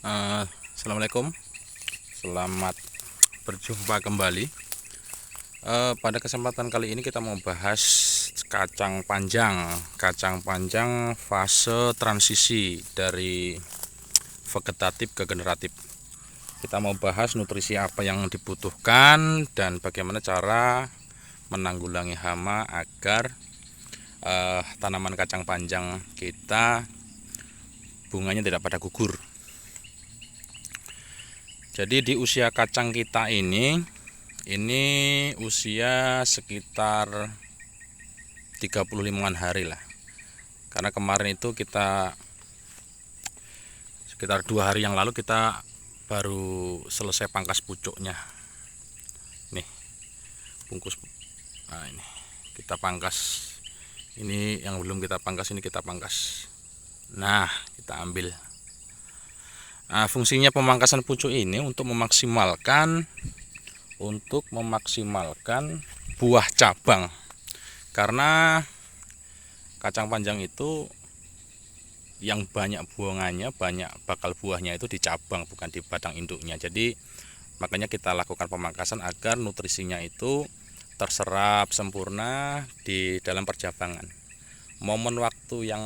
Assalamualaikum, selamat berjumpa kembali. Pada kesempatan kali ini kita mau bahas kacang panjang. Kacang panjang fase transisi dari vegetatif ke generatif. Kita mau bahas nutrisi apa yang dibutuhkan dan bagaimana cara menanggulangi hama agar tanaman kacang panjang kita bunganya tidak pada gugur. Jadi di usia kacang kita ini usia sekitar 35-an hari lah. Karena kemarin itu kita sekitar 2 hari yang lalu kita baru selesai pangkas pucuknya. Nih, bungkus. Nah, ini kita pangkas. Ini yang belum kita pangkas, ini kita pangkas. Nah, kita ambil. Nah, fungsinya pemangkasan pucuk ini untuk memaksimalkan buah cabang. Karena kacang panjang itu yang banyak buangannya, banyak bakal buahnya itu di cabang, bukan di batang induknya. Jadi makanya kita lakukan pemangkasan agar nutrisinya itu terserap sempurna di dalam percabangan. Momen waktu yang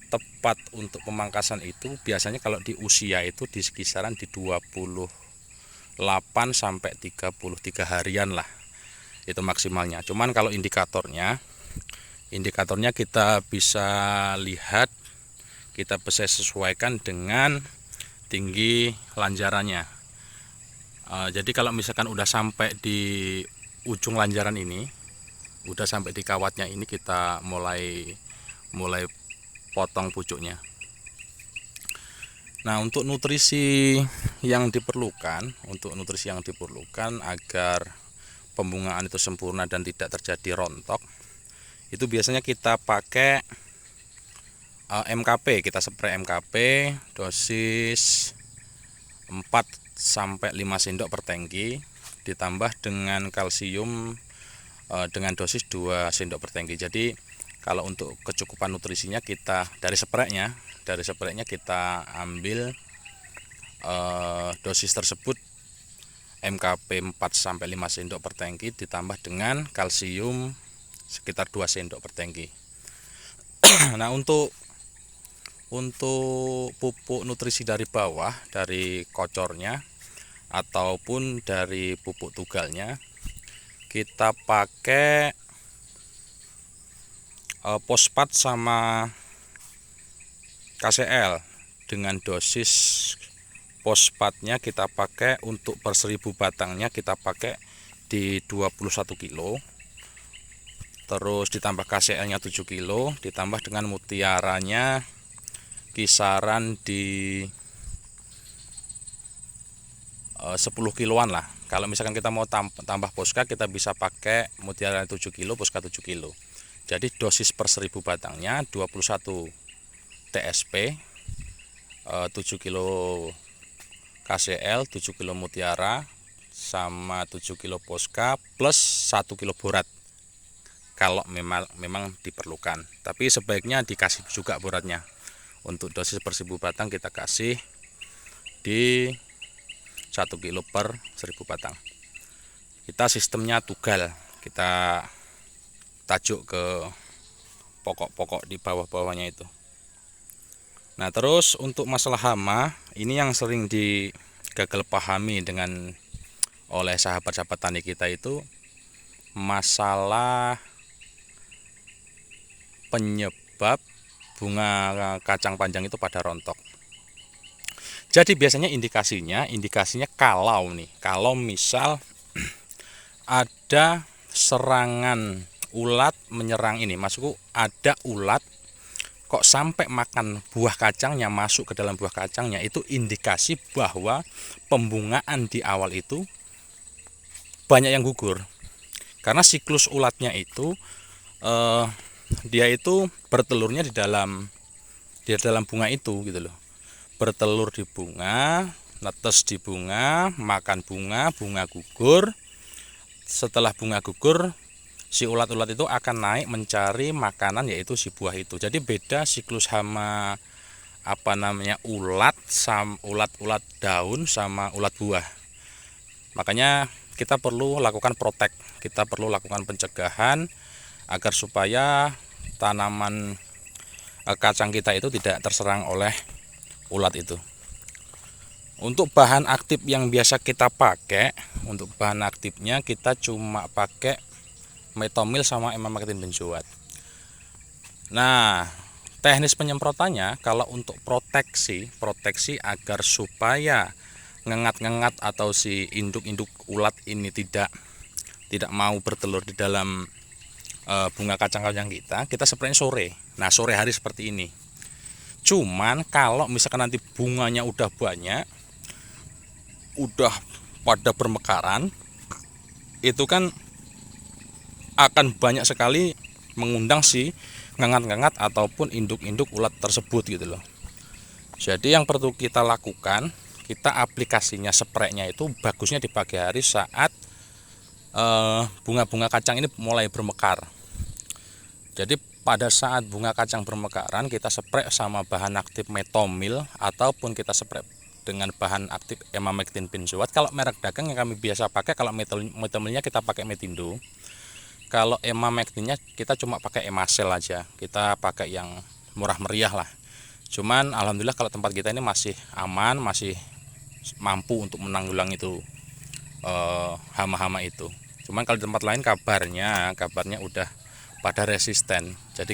tepat untuk pemangkasan itu biasanya kalau di usia itu di kisaran di 28 sampai 33 harian lah, itu maksimalnya. Cuman kalau indikatornya kita bisa lihat, kita bisa sesuaikan dengan tinggi lanjarannya. Jadi kalau misalkan udah sampai di ujung lanjaran ini, udah sampai di kawatnya ini, kita mulai potong pucuknya. Nah, untuk nutrisi yang diperlukan agar pembungaan itu sempurna dan tidak terjadi rontok, itu biasanya kita pakai MKP. Kita spray MKP dosis 4 sampai 5 sendok per tangki, ditambah dengan kalsium dengan dosis 2 sendok per tangki. Jadi kalau untuk kecukupan nutrisinya, kita dari spraynya kita ambil dosis tersebut MKP 4 sampai 5 sendok per tangki ditambah dengan kalsium sekitar 2 sendok per tangki. Nah, untuk pupuk nutrisi dari bawah, dari kocornya ataupun dari pupuk tugalnya, kita pakai fosfat sama KCl. Dengan dosis fosfatnya kita pakai untuk per 1000 batangnya kita pakai di 21 kilo, terus ditambah KCl nya 7 kilo, ditambah dengan mutiaranya kisaran di 10 kiloan lah. Kalau misalkan kita mau tambah poska, kita bisa pakai mutiara 7 kilo, poska 7 kilo. Jadi dosis per 1000 batangnya 21 TSP, 7 kilo KCl, 7 kilo mutiara, sama 7 kilo poska plus 1 kilo borat kalau memang diperlukan. Tapi sebaiknya dikasih juga boratnya. Untuk dosis per 1000 batang kita kasih di 1 kilo per 1000 batang. Kita sistemnya tugal, kita tajuk ke pokok-pokok di bawah-bawahnya itu. Nah, terus untuk masalah hama, ini yang sering digagal pahami oleh sahabat-sahabat tani kita itu masalah penyebab bunga kacang panjang itu pada rontok. Jadi biasanya indikasinya kalau misal ada serangan ulat menyerang ini, maksudku ada ulat kok sampai makan buah kacangnya, masuk ke dalam buah kacangnya, itu indikasi bahwa pembungaan di awal itu banyak yang gugur. Karena siklus ulatnya itu dia itu bertelurnya di dalam bunga itu gitu loh. Bertelur di bunga, netes di bunga, makan bunga gugur. Setelah bunga gugur, si ulat-ulat itu akan naik mencari makanan, yaitu si buah itu. Jadi beda siklus hama ulat daun sama ulat buah. Makanya kita perlu lakukan protek, kita perlu lakukan pencegahan agar supaya tanaman kacang kita itu tidak terserang oleh ulat itu. Untuk bahan aktif yang biasa kita pakai, untuk bahan aktifnya kita cuma pakai metomil sama emamectin benzoat. Nah, teknis penyemprotannya kalau untuk proteksi agar supaya ngengat-ngengat atau si induk-induk ulat ini tidak mau bertelur di dalam bunga kacang-kacang kita spraynya sore. Nah, sore hari seperti ini. Cuman kalau misalkan nanti bunganya udah banyak, udah pada bermekaran, itu kan akan banyak sekali mengundang si ngengat-ngengat ataupun induk-induk ulat tersebut gitu loh. Jadi yang perlu kita lakukan, kita aplikasinya spraynya itu bagusnya di pagi hari saat bunga-bunga kacang ini mulai bermekar. Jadi pada saat bunga kacang bermekaran kita spray sama bahan aktif metomil ataupun kita spray dengan bahan aktif emamectin benzoat. Kalau merek dagang yang kami biasa pakai, kalau metomilnya kita pakai Metindo. Kalau emamectinnya kita cuma pakai Emasel aja, kita pakai yang murah meriah lah. Cuman alhamdulillah kalau tempat kita ini masih aman, masih mampu untuk menanggulangi itu hama-hama itu. Cuman kalau di tempat lain kabarnya udah pada resisten. Jadi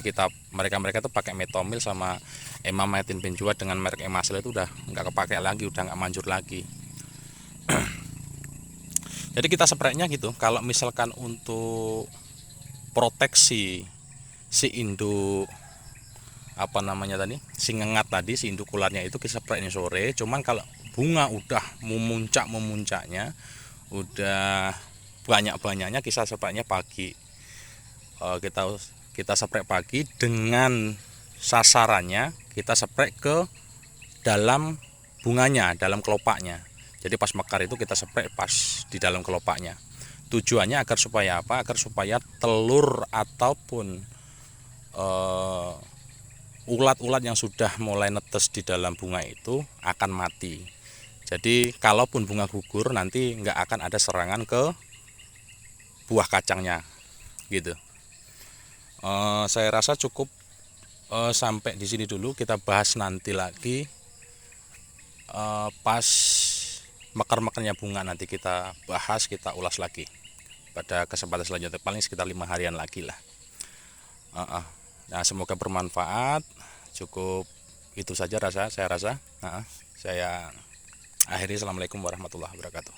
mereka tuh pakai metomil sama emamectin benzoat dengan merek Emasel itu udah nggak kepake lagi, udah nggak manjur lagi. Jadi kita spraynya gitu. Kalau misalkan untuk proteksi si induk si ngengat tadi, si induk ulatnya itu kita spraynya sore. Cuman kalau bunga udah memuncaknya, udah banyak-banyaknya, kita spraynya pagi. Kita spray pagi dengan sasarannya kita spray ke dalam bunganya, dalam kelopaknya. Jadi pas mekar itu kita spray pas di dalam kelopaknya. Tujuannya agar supaya apa? Agar supaya telur ataupun ulat-ulat yang sudah mulai netes di dalam bunga itu akan mati. Jadi kalaupun bunga gugur nanti nggak akan ada serangan ke buah kacangnya gitu. Saya rasa cukup sampai di sini dulu. Kita bahas nanti lagi pas mekar-mekarnya bunga, nanti kita bahas, kita ulas lagi pada kesempatan selanjutnya, paling sekitar 5 harian lagi lah. Nah, semoga bermanfaat. Cukup itu saja saya rasa. Saya akhiri. Assalamualaikum warahmatullahi wabarakatuh.